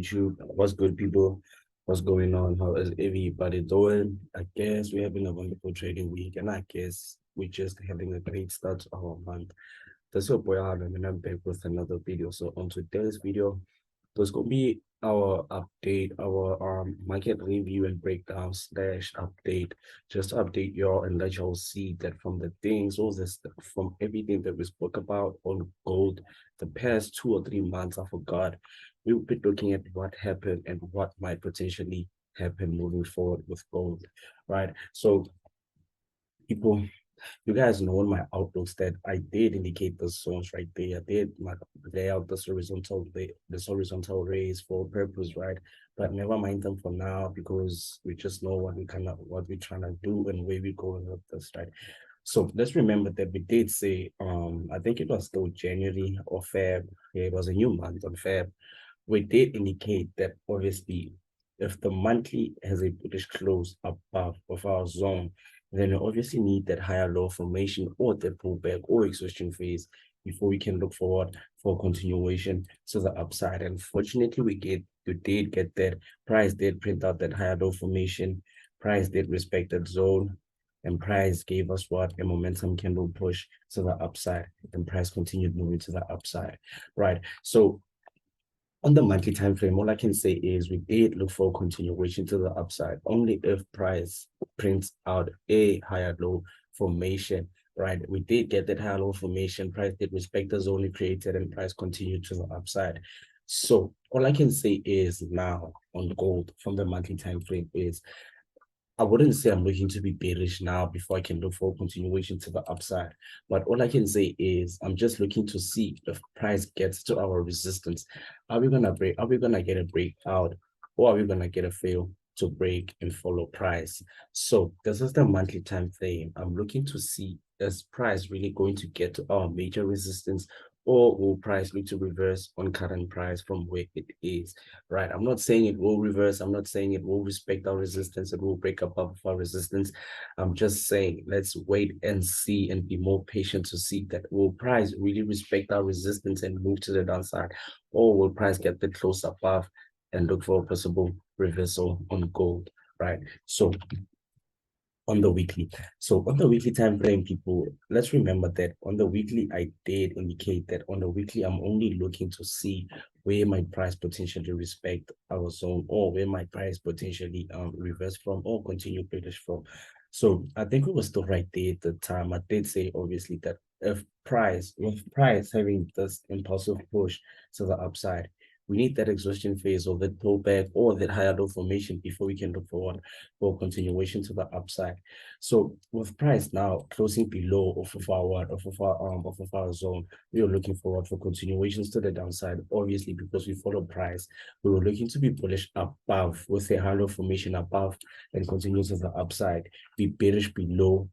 YouTube. What's good, people? What's going on? How is everybody doing? I guess we're having a wonderful trading week, and I guess we're just having a great start to our month. This is your boy Adam, and I'm back with another video. So on today's video, there's gonna be our update, our market review and breakdown slash update, just to update y'all and let y'all see that from the things, all this from everything that we spoke about on gold the past 2 or 3 months, I forgot, we'll be looking at what happened and what might potentially happen moving forward with gold, right? So people, you guys know in my outlooks that I did indicate the zones right there. I did lay out this horizontal rays for a purpose, right? But never mind them for now, because we just know what we're trying to do and where we're going with this, right? So let's remember that we did say, I think it was still January or Feb. Yeah, it was a new month on Feb. We did indicate that obviously if the monthly has a bullish close above of our zone, then we obviously need that higher low formation or the pullback or exhaustion phase before we can look forward for continuation to the upside. Unfortunately, we did get that. Price did print out that higher low formation. Price did respect that zone, and price gave us what? A momentum candle push to the upside, and price continued moving to the upside, right? So on the monthly time frame, all I can say is we did look for continuation to the upside only if price prints out a higher low formation, right? We did get that higher low formation. Price did respect the zone it created, and price continued to the upside. So all I can say is now on gold from the monthly time frame is, I wouldn't say I'm looking to be bearish now before I can look for a continuation to the upside. But all I can say is I'm just looking to see if price gets to our resistance. Are we gonna break? Are we gonna get a breakout, or are we gonna get a fail to break and follow price? So this is the monthly time frame. I'm looking to see, is price really going to get to our major resistance, or will price need to reverse on current price from where it is, right? I'm not saying it will reverse. I'm not saying it will respect our resistance. It will break above our resistance. I'm just saying let's wait and see and be more patient to see that will price really respect our resistance and move to the downside, or will price get the close above and look for a possible reversal on gold, right? So on the weekly. So on the weekly time frame, people, let's remember that on the weekly, I did indicate that on the weekly, I'm only looking to see where my price potentially respect our zone, or where my price potentially reverse from or continue bullish from. So I think we were still right there at the time. I did say obviously that if with price having this impulsive push to the upside, we need that exhaustion phase or that pullback or that higher low formation before we can look forward for continuation to the upside. So with price now closing below off of our zone, we are looking forward for continuations to the downside. Obviously, because we follow price, we were looking to be bullish above with a higher low formation above and continue to the upside. Be bearish below,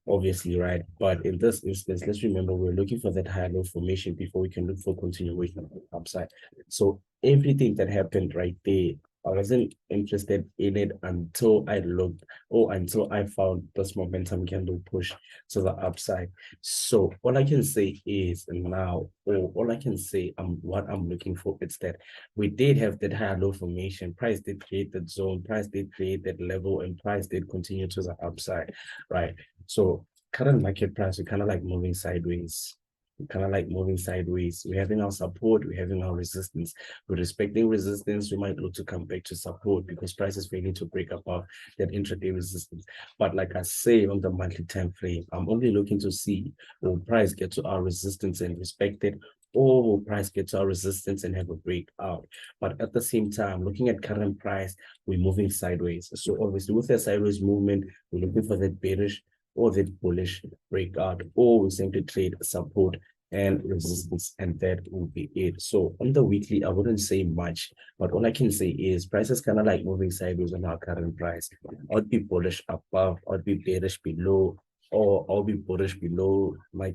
obviously, right? But in this instance, let's remember we're looking for that higher low formation before we can look for continuation on the upside. So everything that happened right there, I wasn't interested in it until I looked, or until I found this momentum candle push to the upside. So all I can say is now, or all I can say, what I'm looking for is that we did have that higher low formation. Price did create that zone, price did create that level, and price did continue to the upside, right? So current market price, we're kind of like moving sideways. We're having our support, we're having our resistance. We're respecting resistance. We might look to come back to support because price is failing to break above that intraday resistance. But like I say, on the monthly time frame, I'm only looking to see, will price get to our resistance and respect it, or will price get to our resistance and have a breakout? But at the same time, looking at current price, we're moving sideways. So obviously with the sideways movement, we're looking for that bearish or that bullish breakout, or we simply trade support and resistance, and that will be it. So on the weekly, I wouldn't say much, but all I can say is price is kind of like moving sideways on our current price. I'd be bullish above, I'd be bearish below, or I'll be bullish below my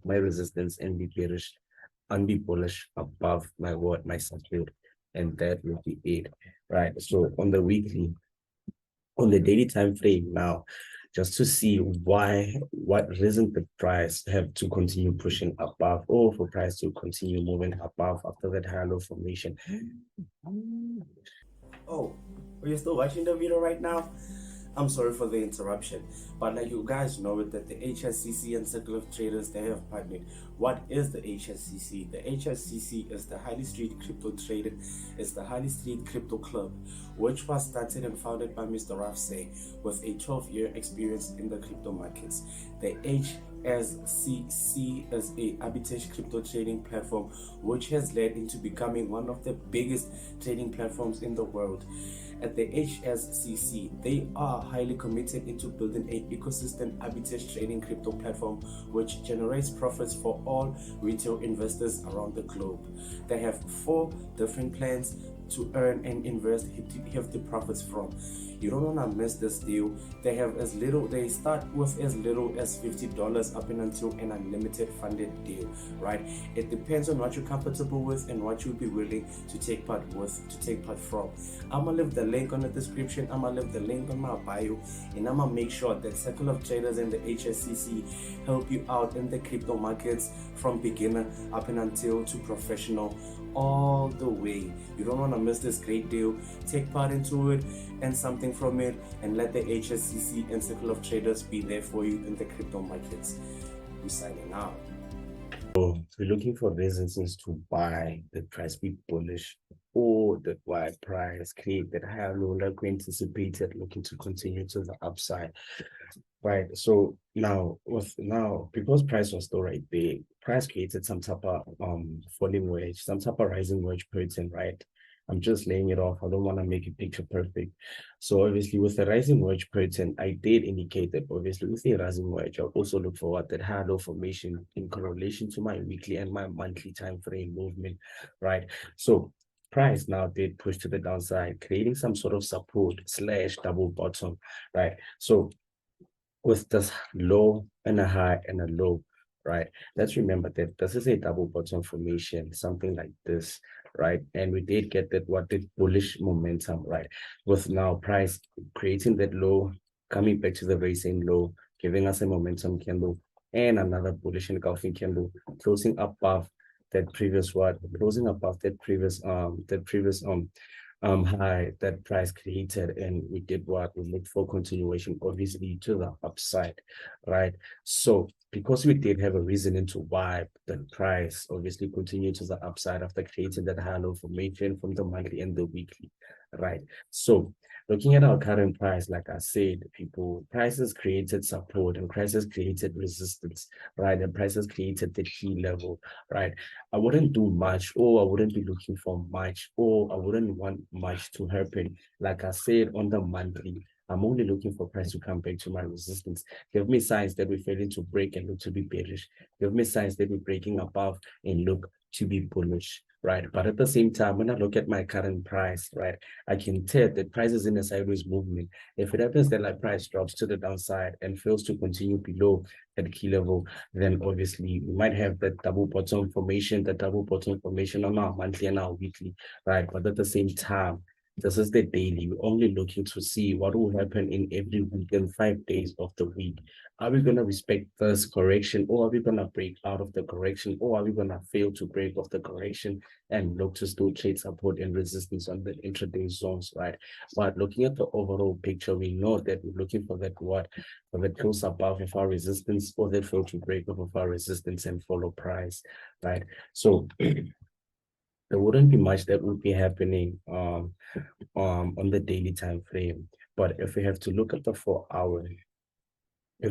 resistance and be bearish and be bullish above my support, and that will be it, right? So on the weekly, on the daily time frame now, just to see what reason the price have to continue pushing above, or for price to continue moving above after that higher low formation. Oh, are you still watching the video right now? I'm sorry for the interruption, but like you guys know it that the HSCC and Circle of Traders, they have partnered. What is the HSCC? The HSCC is the Highly Street Crypto Trader. It's the Highly Street Crypto Club, which was started and founded by Mr. Xauusd with a 12-year experience in the crypto markets. The HSCC is a arbitrage crypto trading platform which has led into becoming one of the biggest trading platforms in the world. At the HSCC, they are highly committed into building an ecosystem arbitrage trading crypto platform which generates profits for all retail investors around the globe. They have 4 different plans to earn and invest hefty profits from. You don't want to miss this deal. They start with as little as $50 up and until an unlimited funded deal, right? It depends on what you're comfortable with and what you'll be willing to take part from. I'm gonna leave the link on the description. I'm gonna leave the link on my bio, and I'm gonna make sure that Circle of Traders and the HSCC help you out in the crypto markets from beginner up and until to professional all the way. You don't want to miss this great deal. Take part into it and something from it, and let the HSCC and Circle of Traders be there for you in the crypto markets. We're signing out. So we're looking for reasons to buy the price be bullish, or the buy price create that higher low like we anticipated, looking to continue to the upside. Right. So now because price was still right there, price created some type of falling wedge, some type of rising wedge pattern, right? I'm just laying it off. I don't want to make it picture perfect. So obviously with the rising wedge pattern, I did indicate that obviously with the rising wedge, I'll also look for what that high low formation in correlation to my weekly and my monthly time frame movement, right? So price now did push to the downside, creating some sort of support / double bottom, right? So with this low and a high and a low, right? Let's remember that this is a double bottom formation, something like this, right? And we did get that what did bullish momentum, right? With now price creating that low, coming back to the very same low, giving us a momentum candle and another bullish engulfing candle, closing above that previous what, closing above that previous high that price created, and we did what, we looked for continuation obviously to the upside, right? So because we did have a reason into why the price obviously continued to the upside after creating that high low formation from the monthly and the weekly, right? So looking at our current price, like I said, prices created support and prices created resistance, right? And prices created the key level, right? I wouldn't do much, or I wouldn't be looking for much, or I wouldn't want much to happen. Like I said, on the monthly, I'm only looking for price to come back to my resistance. Give me signs that we're failing to break and look to be bearish. Give me signs that we're breaking above and look to be bullish, right? But at the same time, when I look at my current price, right, I can tell that price is in a sideways movement. If it happens that like price drops to the downside and fails to continue below at key level, then obviously we might have that double bottom formation, on our monthly and our weekly, right? But at the same time, this is the daily. We're only looking to see what will happen in every week and 5 days of the week. Are we going to respect this correction, or are we going to break out of the correction, or are we going to fail to break off the correction and look to still trade support and resistance on the intraday zones, right? But looking at the overall picture, we know that we're looking for that what, for the close above of our resistance, or that fail to break off of our resistance and follow price, right? So there wouldn't be much that would be happening on the daily time frame. But if we have to look at the 4 hour, you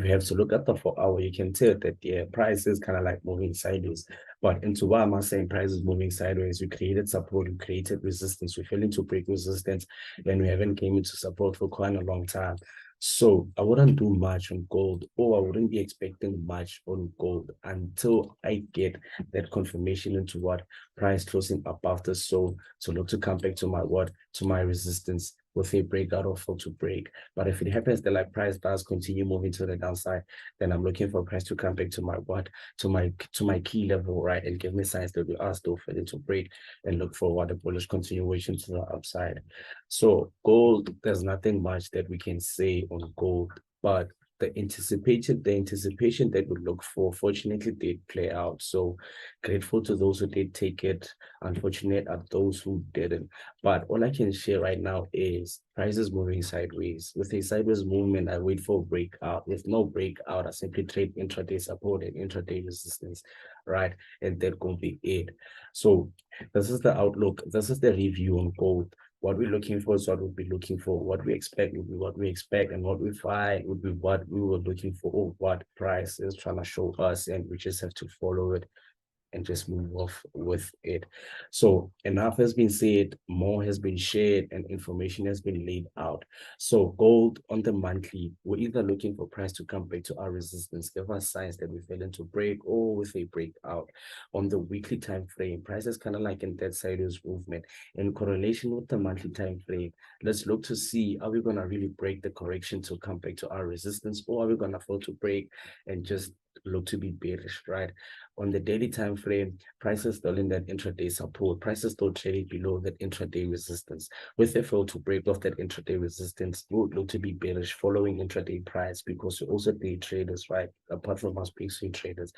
can tell that the price is kind of like moving sideways. But into why am I saying price is moving sideways? We created support, we created resistance, we're failing to break resistance, and we haven't came into support for quite a long time. So I wouldn't do much on gold, or I wouldn't be expecting much on gold until I get that confirmation into what price closing above the zone to look to come back to my what, to my resistance with a breakout or fail to break. But if it happens that like price does continue moving to the downside, then I'm looking for price to come back to my what, to my key level, right, and give me signs that we are still failing to break, and look for what, a bullish continuation to the upside. So gold, there's nothing much that we can say on gold, but the anticipation that we look for, fortunately, did play out. So grateful to those who did take it. Unfortunate are those who didn't. But all I can share right now is prices moving sideways. With a sideways movement, I wait for a breakout. With no breakout, I simply trade intraday support and intraday resistance, right? And that will be it. So this is the outlook. This is the review on gold. What we're looking for is what we'll be looking for. What we expect will be what we expect, and what we find would be what we were looking for, or what price is trying to show us, and we just have to follow it and just move off with it. So enough has been said, more has been shared, and information has been laid out. So gold on the monthly, we're either looking for price to come back to our resistance, give us signs that we fell into break, or with a breakout. On the weekly time frame, price is kind of like in that sideways movement. In correlation with the monthly time frame, let's look to see, are we going to really break the correction to come back to our resistance, or are we going to fail to break and just look to be bearish, right? On the daily time frame, prices still in that intraday support, prices still trading below that intraday resistance. With a fail to break off that intraday resistance, we would look to be bearish following intraday price, because we're also day traders, right? Apart from us being swing traders,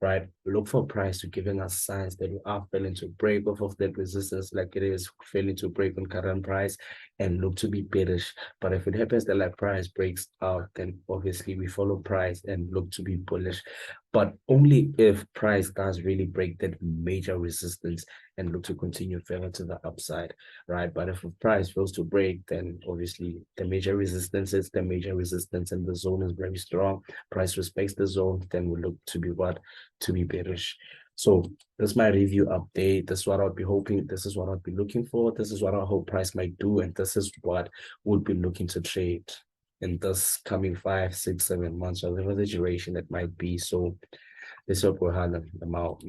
right? Look for price to giving us signs that we are failing to break off of that resistance, like it is failing to break on current price, and look to be bearish. But if it happens that like price breaks out, then obviously we follow price and look to be bullish, but only if price does really break that major resistance and look to continue further to the upside, right? But if the price fails to break, then obviously the major resistance is the major resistance, and the zone is very strong. Price respects the zone, then we look to be what? To be bearish. So this is my review update. This is what I'll be hoping. This is what I'll be looking for. This is what I hope price might do. And this is what we'll be looking to trade in this coming 5, 6, 7 months, or whatever the duration that might be. So this is what we're having them out.